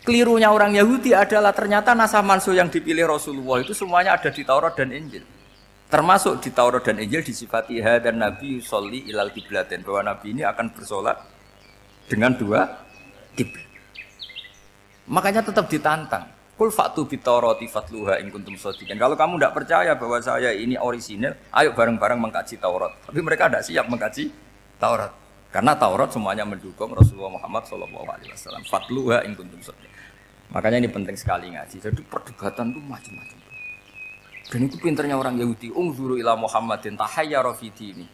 kelirunya orang Yahudi adalah ternyata nasa mansuh yang dipilih Rasulullah itu semuanya ada di Taurat dan Injil. Termasuk di Taurat dan Injil disifati dan Nabi sholli ilal qiblatin, bahwa Nabi ini akan bersolat dengan dua kiblat. Makanya tetap ditantang. Qul fa'tu bit-taurati fatluha in kuntum shadiqin. Kalau kamu tidak percaya bahwa saya ini orisinil, ayo bareng-bareng mengkaji Taurat. Tapi mereka tidak siap mengkaji Taurat. Karena Taurat semuanya mendukung Rasulullah Muhammad SAW. Fatluha in kuntum shadiqin. Makanya ini penting sekali ngaji. Jadi perdebatan itu macam-macam. Dan itu pinternya orang Yahudi. Ungzuru ila Muhammadin tahayyara fi dini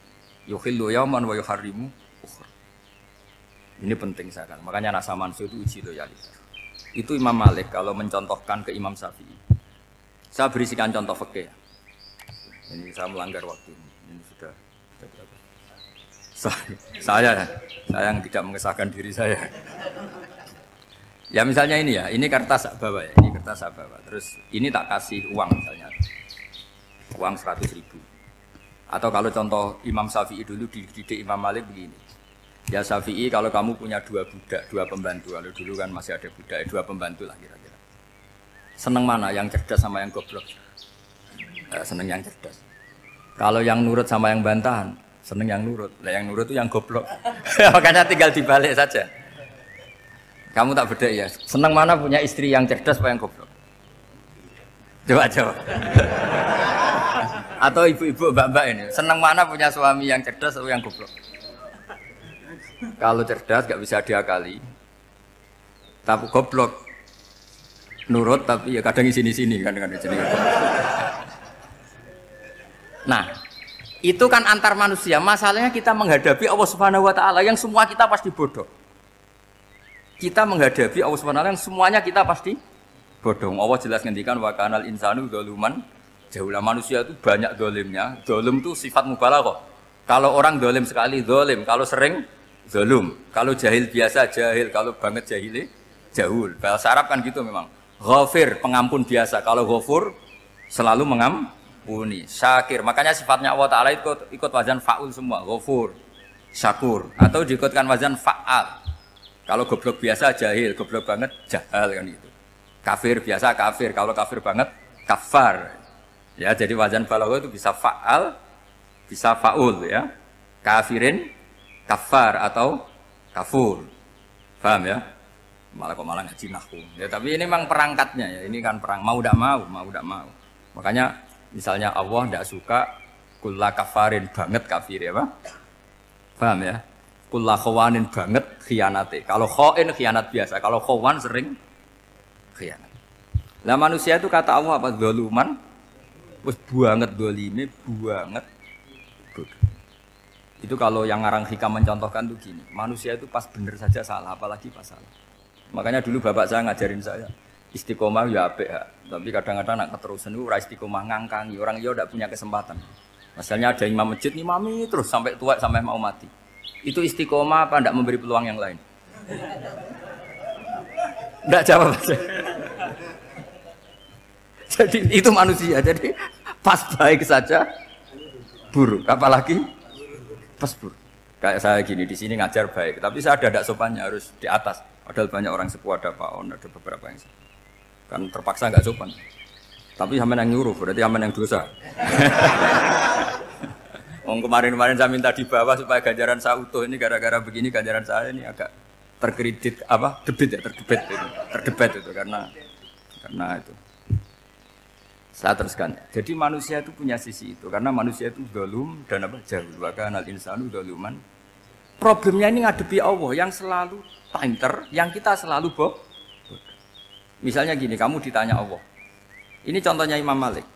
yukhillu yawman wa yuharrimu ukhra. Ini penting sekali. Makanya nasa mansuh itu uji loyalitas. Itu Imam Malik kalau mencontohkan ke Imam Syafi'i. Saya berisikan contoh fikih. Ini saya melanggar waktu. Ini sudah berapa? Saya yang tidak mengesahkan diri saya. Ya misalnya ini ya, ini kertas saya bawa ya, ini kertas saya bawa. Terus ini tak kasih uang misalnya, uang 100.000. Atau kalau contoh Imam Syafi'i dulu dididik Imam Malik begini. Ya Syafi'i kalau kamu punya 2 budak, 2 pembantu, kalau dulu kan masih ada budak, 2 pembantu lah kira-kira. Seneng mana, yang cerdas sama yang goblok? Seneng yang cerdas. Kalau yang nurut sama yang bantahan, seneng yang nurut. Lah yang nurut itu yang goblok. Makanya tinggal dibalik saja. Kamu tak beda ya. Seneng mana punya istri yang cerdas apa yang goblok? Coba. Atau ibu-ibu, mbak-mbak ini, seneng mana punya suami yang cerdas atau yang goblok? Kalau cerdas gak bisa diakali. Tapi goblok nurut tapi ya kadang di sini kan di sini. Nah, itu kan antar manusia. Masalahnya kita menghadapi Allah Subhanahu wa taala yang semua kita pasti bodoh. Kita menghadapi Allah Subhanahu wa taala yang semuanya kita pasti bodoh. Allah jelas ngendikan wa kanal insanu dzaluman jahula. Manusia itu banyak dolimnya. Dolim itu sifat mubalaghah. Kalau orang dolim sekali dolim, kalau sering zalum, kalau jahil biasa jahil, kalau banget jahili jahul. Bahasa Arab kan gitu memang. Ghafir, pengampun biasa. Kalau ghafur selalu mengampuni. Syakir, makanya sifatnya Allah Ta'ala ikut wazan fa'ul semua. Ghafur, syakur. Atau diikutkan wazan fa'al. Kalau goblok biasa jahil, goblok banget jahal kan gitu. Kafir biasa kafir, kalau kafir banget kafar. Ya, jadi wazan balagha itu bisa fa'al, bisa fa'ul ya. Kafirin, kafar atau kafur. Paham ya? Malah ngaji nahwu. Ya, tapi ini memang perangkatnya ya. Ini kan perang mau tidak mau. Makanya misalnya Allah tidak suka kulla kafarin banget kafir ya, Pak. Paham ya? Kulla khawanin banget khianate. Kalau khain khianat biasa, kalau khawan sering khianat. Lah manusia itu kata Allah apa? Zaluman. Wis banget dolime, banget bodoh. Itu kalau yang ngarang hikam mencontohkan tuh gini, manusia itu pas bener saja salah, apalagi pas salah. Makanya dulu bapak saya ngajarin saya, istiqomah ya apik ya. Tapi kadang-kadang nak keterusan itu ora istiqomah ngangkangi, orang dia tidak punya kesempatan. Misalnya ada imam masjid, imami terus sampai tua sampai mau mati. Itu istiqomah apa tidak memberi peluang yang lain? Tidak jawab aja. Jadi itu manusia, jadi pas baik saja buruk, apalagi pas buruk. Kayak saya gini di sini ngajar baik, tapi saya ada sopannya harus di atas. Padahal banyak orang sepuh, ada Pak On, ada beberapa yang kan terpaksa nggak sopan. Tapi sama yang nyuruh, berarti sama yang dosa. Kemarin saya minta di bawah supaya ganjaran saya utuh, ini gara-gara begini ganjaran saya ini agak terkredit apa terdebat itu karena itu. Saya teruskan. Jadi manusia itu punya sisi itu karena manusia itu dzalum dan apa jahul. Maka anal insanu dzaluman. Problemnya ini ngadepi Allah yang selalu pinter, yang kita selalu bodoh. Misalnya gini, kamu ditanya Allah. Ini contohnya Imam Malik.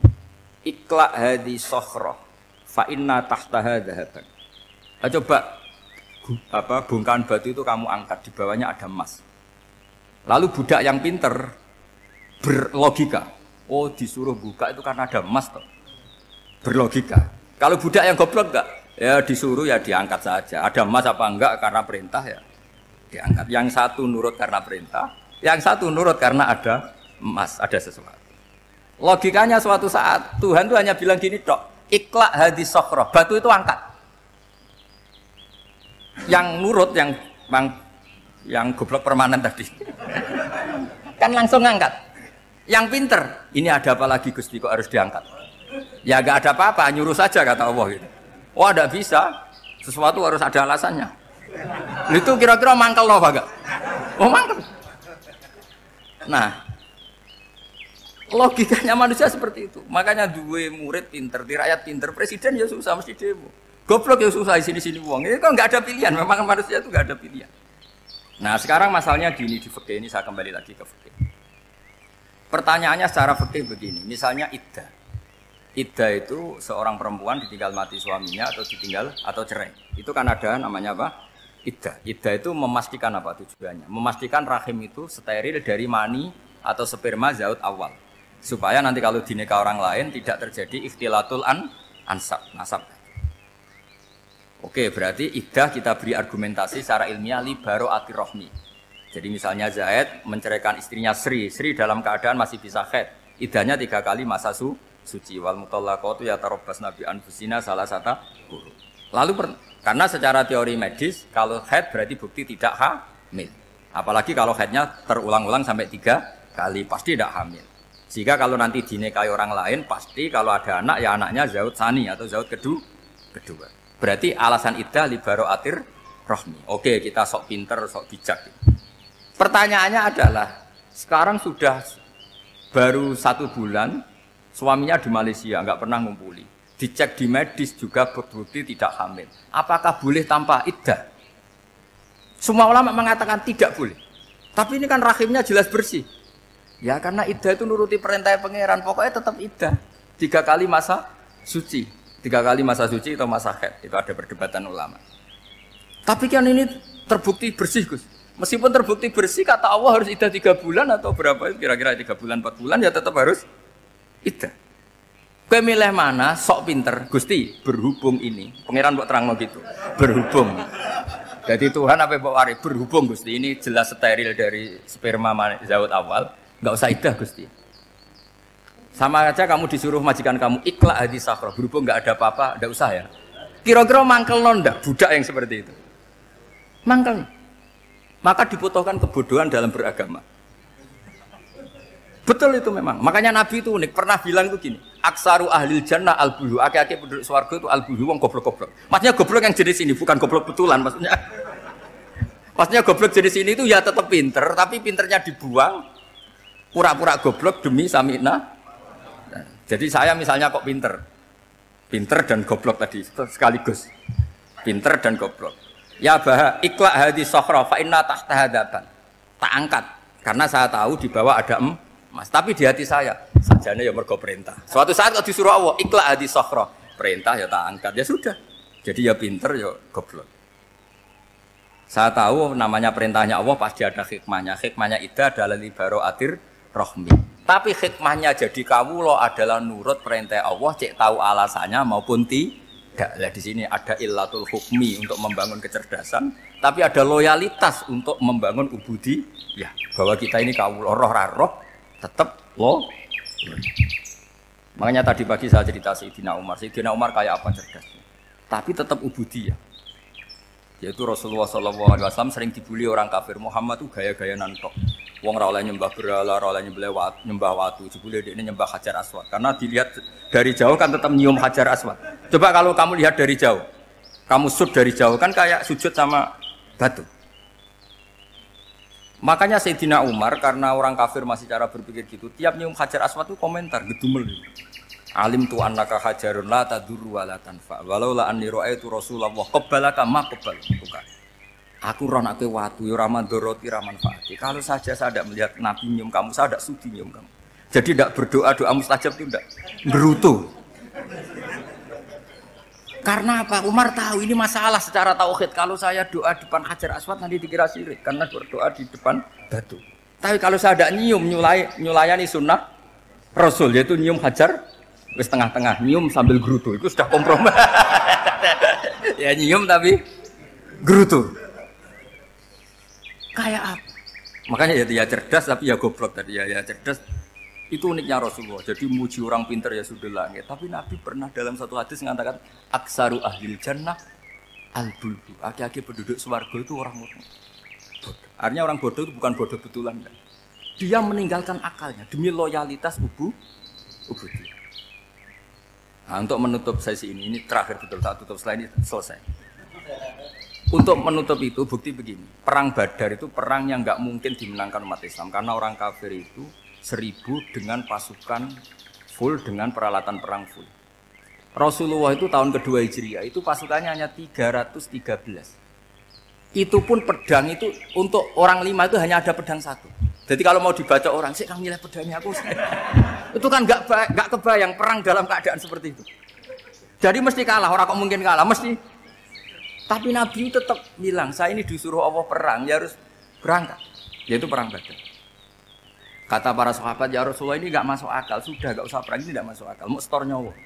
Ikla hadi sokhroh, fa inna tahtaha dhahaban. Coba bongkahan batu itu kamu angkat, di bawahnya ada emas. Lalu budak yang pinter berlogika, oh disuruh buka itu karena ada emas toh. Berlogika. Kalau budak yang goblok enggak, ya disuruh ya diangkat saja. Ada emas apa enggak karena perintah ya diangkat. Yang satu nurut karena perintah, yang satu nurut karena ada emas, ada sesuatu. Logikanya suatu saat Tuhan itu hanya bilang gini tok, iklak hadis sokhroh, batu itu angkat. Yang nurut yang goblok permanen tadi kan langsung ngangkat. Yang pinter, ini ada apa lagi Gusti kok harus diangkat? Ya gak ada apa-apa, nyuruh saja kata Allah gitu. Wah tidak bisa, sesuatu harus ada alasannya. Itu kira-kira mangkel loh Pak? Oh mangkel. Nah, logikanya manusia seperti itu. Makanya dua murid pinter, di rakyat pinter, presiden ya susah mesti demo. Goblok ya susah di sini uang. Ini kan nggak ada pilihan. Memang manusia itu nggak ada pilihan. Nah sekarang masalahnya gini di fikih ini, saya kembali lagi ke fikih. Pertanyaannya secara fikih begini. Misalnya iddah. Iddah itu seorang perempuan ditinggal mati suaminya atau ditinggal atau cerai. Itu kan ada namanya apa? Iddah. Iddah itu memastikan apa tujuannya? Memastikan rahim itu steril dari mani atau sperma zaut awal. Supaya nanti kalau dinikah orang lain tidak terjadi ikhtilatul nasab. Oke, berarti iddah kita beri argumentasi secara ilmiah li baro'atir rohmi. Jadi misalnya Zaid menceraikan istrinya Sri dalam keadaan masih bisa haid. Iddahnya 3 kali masa suci. Wal mutallaqatu yatarabbasna bi anfusina salah satu guru. Lalu karena secara teori medis kalau haid berarti bukti tidak hamil. Apalagi kalau haidnya terulang-ulang sampai 3 kali pasti tidak hamil. Jika kalau nanti dinikahi orang lain pasti kalau ada anak ya anaknya zaud sani atau zaud kedua. Berarti alasan iddah li baro'atir rohmi. Oke, kita sok pinter, sok bijak. Pertanyaannya adalah sekarang sudah baru 1 bulan suaminya di Malaysia nggak pernah ngumpuli. Dicek di medis juga berbukti tidak hamil. Apakah boleh tanpa iddah? Semua ulama mengatakan tidak boleh. Tapi ini kan rahimnya jelas bersih. Ya karena iddah itu nuruti perintah pangeran. Pokoknya tetap iddah. 3 kali masa suci. 3 kali masa suci atau masa haid. Itu ada perdebatan ulama. Tapi kan ini terbukti bersih, Gus. Meskipun terbukti bersih, kata Allah harus iddah 3 bulan atau berapa? Kira-kira 3 bulan, 4 bulan ya tetap harus iddah. Kowe milih mana? Sok pinter, Gusti. Berhubung ini, pangeran buat terang gitu. Berhubung. Jadi Tuhan apa bawa wari? Berhubung Gusti. Ini jelas steril dari sperma zaud awal. Enggak usah iddah Gusti. Sama aja kamu disuruh majikan kamu ikhla hadis sahra. Berhubung enggak ada apa-apa, enggak usah ya. Kira-kira mangkel nondak budak yang seperti itu. Mangkel. Maka dibutuhkan kebodohan dalam beragama. Betul itu memang. Makanya Nabi itu unik. Pernah bilang itu gini. Aksaru ahlil jannah al-buhu. Aki-aki penduduk swarga itu al-buhu. Wong goblok-goblok. Maksudnya goblok yang jenis ini. Bukan goblok betulan maksudnya. Maksudnya goblok jenis ini itu ya tetap pinter. Tapi pinternya dibuang. Pura-pura goblok demi samina. Nah, jadi saya misalnya kok pinter. Pinter dan goblok tadi. Sekaligus. Pinter dan goblok. Ya bah ikhla hadis sokhra fa inna tahta hadaban. Tak angkat karena saya tahu di bawah ada emas. Tapi di hati saya sajane ya mergo perintah. Suatu saat kalau disuruh Allah ikhla hadis sokhra, perintah ya tak angkat. Ya sudah. Jadi ya pinter ya goblok. Saya tahu namanya perintahnya Allah pasti ada hikmahnya. Hikmahnya iddah adalah li baro'atir rohmi. Tapi hikmahnya jadi kawula adalah nurut perintah Allah, cek tahu alasannya maupun tidak. Lah di sini ada illatul hukmi untuk membangun kecerdasan, tapi ada loyalitas untuk membangun ubudi. Ya, bahwa kita ini kawula roh tetap lo. Makanya tadi pagi saya cerita Sayyidina Umar. Sayyidina Umar kayak apa cerdasnya? Tapi tetap ubudi ya. Yaitu Rasulullah SAW sering dibully orang kafir. Muhammad tuh gaya-gaya nantok. Wong ra oleh nyembah berhala, ra oleh nyembah watu, jebule dekne nyembah Hajar Aswad. Karena dilihat dari jauh kan tetap nyium Hajar Aswad. Coba kalau kamu lihat dari jauh. Kamu sujud dari jauh kan kayak sujud sama batu. Makanya Sayyidina Umar karena orang kafir masih cara berpikir gitu, tiap nyium Hajar Aswad itu komentar gedumel. Alim tu annaka hajarun la tadurru wa la tanfa. Walau la anni ra'aitu Rasulullah qabbalaka ma qabbal. Aku roh nak kowe watu ya ora mandoroti ora manfaati. Kalau saja saya tidak melihat Nabi nyium kamu, saya tidak sudi nyium kamu. Jadi tidak berdoa doa mustajab itu tidak berutuh. Karena apa? Umar tahu ini masalah secara tauhid. Kalau saya doa di depan Hajar Aswad nanti dikira syirik karena berdoa di depan batu. Tapi kalau saya tidak nyium nyulayani sunnah Rasul yaitu nyium Hajar wis tengah-tengah nyium sambil gerutu itu sudah kompromi. Ya nyium tapi gerutu. Kayak apa? Makanya ya cerdas tapi ya goblok tadi ya cerdas. Itu uniknya Rasulullah. Jadi muji orang pintar ya sudah langit. Tapi Nabi pernah dalam satu hadis mengatakan aksaru ahlil jannah al-bulbu. Aki-aki penduduk swarga itu orang bodoh. Artinya orang bodoh itu bukan bodoh betulan. Kan? Dia meninggalkan akalnya demi loyalitas ubudiyah. Nah, untuk menutup sesi ini terakhir betul tak tutup setelah ini selesai. Untuk menutup itu bukti begini, perang Badar itu perang yang nggak mungkin dimenangkan umat Islam karena orang kafir itu 1000 dengan pasukan full dengan peralatan perang full. Rasulullah itu tahun kedua Hijriah itu pasukannya hanya 313. Itu pun pedang itu untuk orang 5 itu hanya ada pedang 1. Jadi kalau mau dibaca orang sih kamu milih pedangnya aku. Itu kan nggak kebayang perang dalam keadaan seperti itu. Jadi mesti kalah, orang kok mungkin kalah mesti. Tapi Nabi tetap bilang, saya ini disuruh Allah perang, ya harus berangkat. Yaitu perang Badar. Kata para sahabat, ya Rasulullah ini nggak masuk akal. Sudah, nggak usah perang, ini nggak masuk akal. Mau setor nyawa.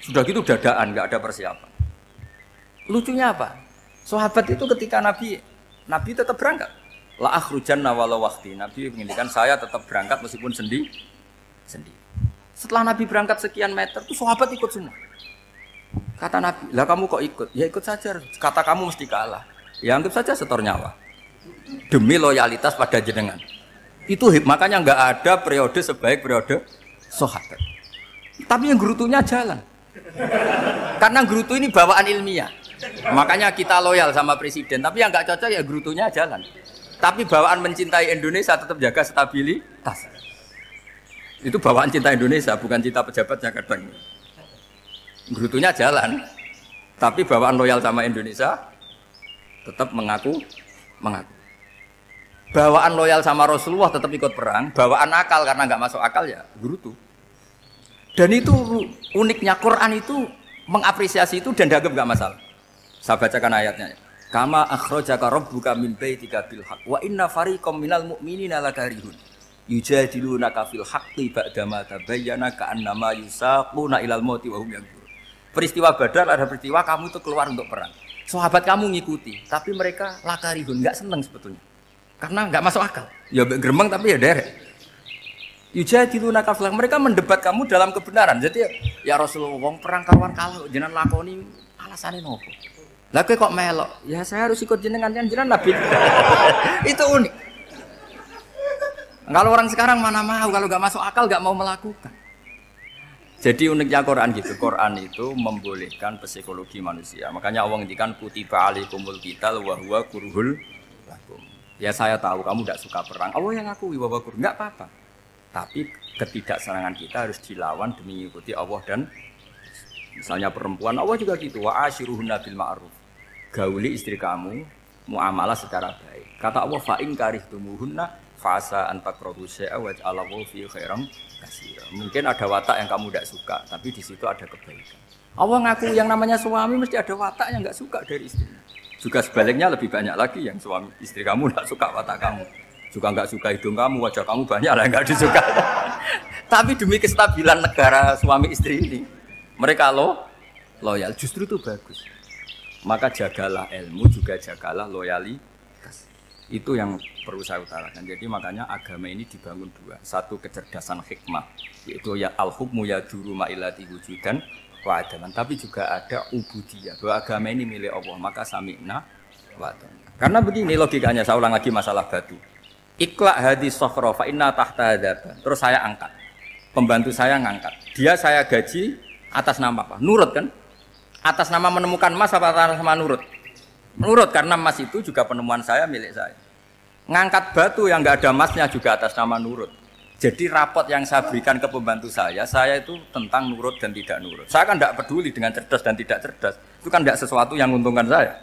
Sudah gitu dadaan, nggak ada persiapan. Lucunya apa? Sahabat itu ketika Nabi tetap berangkat. La akhrujanna walau waqti. Nabi menginginkan saya tetap berangkat meskipun sendiri. Setelah Nabi berangkat sekian meter, tuh sahabat ikut semua. Kata Nabi, lah kamu kok ikut? Ya ikut saja. Kata kamu mesti kalah. Ya anggap saja setor nyawa. Demi loyalitas pada jenengan. Itu makanya nggak ada periode sebaik periode sahabat. Tapi yang gerutunya jalan. Karena gerutu ini bawaan ilmiah. Makanya kita loyal sama presiden. Tapi yang nggak cocok ya gerutunya jalan. Tapi bawaan mencintai Indonesia tetap jaga stabilitas. Itu bawaan cinta Indonesia, bukan cinta pejabatnya kadang. Gerutunya jalan. Tapi bawaan loyal sama Indonesia tetap mengaku. Bawaan loyal sama Rasulullah tetap ikut perang, bawaan akal karena nggak masuk akal ya gerutu. Dan itu uniknya Quran itu mengapresiasi itu dan dianggap nggak masalah. Saya bacakan ayatnya. Kama akhrajaka rabbuka min baitika bil haqq wa inna fariqam minal mu'minina lakarihun yujadilunaka fil haqqi ba'dama tabayyana ka'annama yusaquna ilal mauti wa hum yanzurun. Peristiwa Badar ada peristiwa kamu itu keluar untuk perang. Sahabat kamu ngikuti, tapi mereka lakarihun, nggak senang sebetulnya. Karena nggak masuk akal. Ya geremeng tapi ya derek. Yujadilunaka fil haqq. Mereka mendebat kamu dalam kebenaran. Jadi ya Rasulullah wong perang karuan kalau jenengan lakoni alasane nopo? Lah kok melok? Ya saya harus ikut jenengan Nabi. Itu unik. Kalau orang sekarang mana mau, kalau nggak masuk akal nggak mau melakukan. Jadi uniknya Quran gitu. Quran itu membolehkan psikologi manusia. Makanya Allah ngendikan kutiba alaikumul qital wa huwa kurhul lakum. Ya saya tahu kamu tidak suka perang. Allah yang ngakui bahwa kurhul nggak apa-apa. Tapi ketidaksenangan kita harus dilawan demi mengikuti Allah dan misalnya perempuan Allah juga gitu. Wa ashiruhunna bil ma'ruf. Gauli istri kamu muamalah secara baik. Kata Allah fa in karihtumuhunna fasa antakrahu syai'a wa ja'alallahu fi khairam katsira. Mungkin ada watak yang kamu tidak suka, tapi di situ ada kebaikan. Allah ngaku yang namanya suami mesti ada watak yang enggak suka dari istrinya. Juga sebaliknya lebih banyak lagi yang suami istri kamu enggak suka watak kamu. Juga enggak suka hidung kamu, wajah kamu banyak lah enggak disuka. Tapi demi kestabilan negara suami istri ini, mereka loyal, justru itu bagus. Maka jagalah ilmu, juga jagalah loyalitas. Itu yang perlu saya utarakan. Jadi makanya agama ini dibangun dua. Satu kecerdasan hikmah, yaitu ya al-hukmu yaduru ma'ilati wujudan wa adaman. Tapi juga ada ubudiyah, bahwa agama ini milik Allah. Maka sami'na wa ata'na. Karena begini logikanya, saya ulang lagi masalah batu. Iqla' hadis sokhra fa inna tahta hadaba. Terus saya angkat. Pembantu saya ngangkat. Dia saya gaji atas nama apa? Nurut kan? Atas nama menemukan emas apa atas nama nurut? Nurut, karena emas itu juga penemuan saya, milik saya. Ngangkat batu yang nggak ada emasnya juga atas nama nurut. Jadi rapot yang saya berikan ke pembantu saya itu tentang nurut dan tidak nurut. Saya kan tidak peduli dengan cerdas dan tidak cerdas. Itu kan tidak sesuatu yang menguntungkan saya.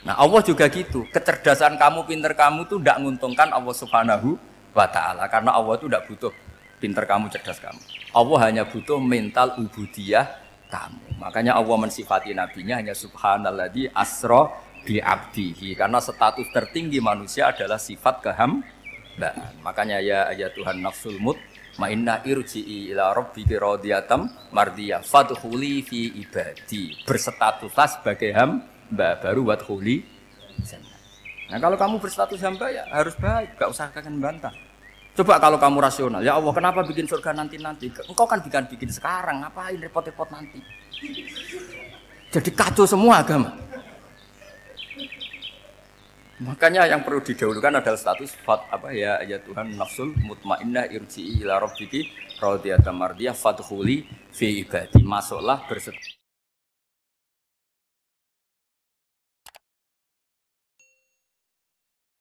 Nah Allah juga gitu. Kecerdasan kamu, pinter kamu itu tidak menguntungkan Allah Subhanahu wa Ta'ala. Karena Allah itu tidak butuh pinter kamu, cerdas kamu. Allah hanya butuh mental ubudiyah kamu. Makanya Allah mensifati nabinya hanya subhanalladzi asra bi abdihi, karena status tertinggi manusia adalah sifat kehambaan. Makanya ya Tuhan nafsul mutmainnah irji'i ila rabbiki radiyatan mardiyah fadkhuli fi ibadi. Berstatuslah sebagai hamba baru wadkhuli jannah. Nah, kalau kamu berstatus hamba ya harus baik, enggak usah kakek bantah. Coba kalau kamu rasional, ya Allah kenapa bikin surga nanti-nanti? Engkau kan bikin sekarang, ngapain repot-repot nanti? Jadi kacau semua agama. Makanya yang perlu didahulukan adalah status ya Tuhan nafsul mutmainnah irji'i ila rabbiki radiyatan mardiyah fadkhuli fi ibadi. Masuklah bersedia.